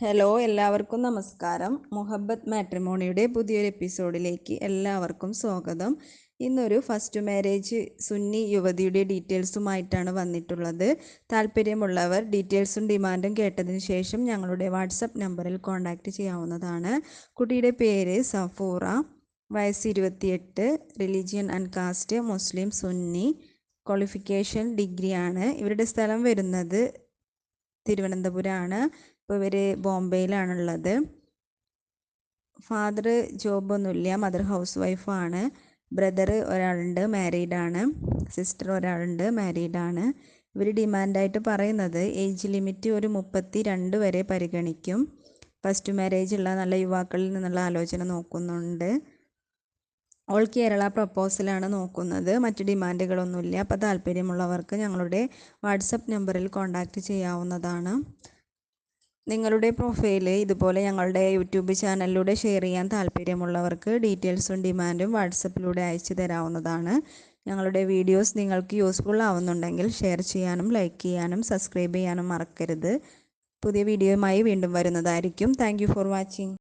Hello, എല്ലാവർക്കും നമസ്കാരം. മുഹബത്ത് മാട്രിമോണിയുടെ പുതിയൊരു എപ്പിസോഡിലേക്ക് എല്ലാവർക്കും സ്വാഗതം. ഇന്നൊരു ഫസ്റ്റ് മാരേജ് സുന്നി യുവതിയുടെ ഡീറ്റെയിൽസുമായിട്ടാണ് വന്നിട്ടുള്ളത്. താല്പര്യമുള്ളവർ ഡീറ്റെയിൽസും ഡിമാൻഡും കേട്ടതിന് ശേഷം ഞങ്ങളുടെ വാട്സപ്പ് നമ്പറിൽ കോൺടാക്റ്റ് ചെയ്യാവുന്നതാണ്. കുട്ടിയുടെ പേര് സഫൂറ, വയസ്സ് 28, religion and caste Muslim Sunni, qualification ഡിഗ്രിയാണ്. ഇവരുടെ സ്ഥലം വരുന്നത് തിരുവനന്തപുരമാണ്. ഇപ്പോൾ ഇവർ ബോംബെയിലാണുള്ളത്. ഫാദർ ജോബൊന്നുമില്ല, മദർ ഹൗസ് വൈഫാണ്. ബ്രദർ ഒരാളുണ്ട്, മാരീഡാണ്. സിസ്റ്റർ ഒരാളുണ്ട്, മാരീഡാണ്. ഇവർ ഡിമാൻഡായിട്ട് പറയുന്നത് ഏജ് ലിമിറ്റ് ഒരു 32 വരെ പരിഗണിക്കും. ഫസ്റ്റ് മാരേജ് ഉള്ള നല്ല യുവാക്കളിൽ നിന്നുള്ള ആലോചന നോക്കുന്നുണ്ട്. ഓൾ കേരള പ്രപ്പോസലാണ് നോക്കുന്നത്. മറ്റ് ഡിമാൻഡുകളൊന്നുമില്ല. അപ്പോൾ താല്പര്യമുള്ളവർക്ക് ഞങ്ങളുടെ വാട്സപ്പ് നമ്പറിൽ കോൺടാക്റ്റ് ചെയ്യാവുന്നതാണ്. നിങ്ങളുടെ പ്രൊഫൈൽ ഇതുപോലെ ഞങ്ങളുടെ യൂട്യൂബ് ചാനലിലൂടെ ഷെയർ ചെയ്യാൻ താല്പര്യമുള്ളവർക്ക് ഡീറ്റെയിൽസും ഡിമാൻഡും വാട്സപ്പിലൂടെ അയച്ചു തരാവുന്നതാണ്. ഞങ്ങളുടെ വീഡിയോസ് നിങ്ങൾക്ക് യൂസ്ഫുൾ ആവുന്നുണ്ടെങ്കിൽ ഷെയർ ചെയ്യാനും ലൈക്ക് ചെയ്യാനും സബ്സ്ക്രൈബ് ചെയ്യാനും മറക്കരുത്. പുതിയ വീഡിയോയുമായി വീണ്ടും വരുന്നതായിരിക്കും. Thank you for watching.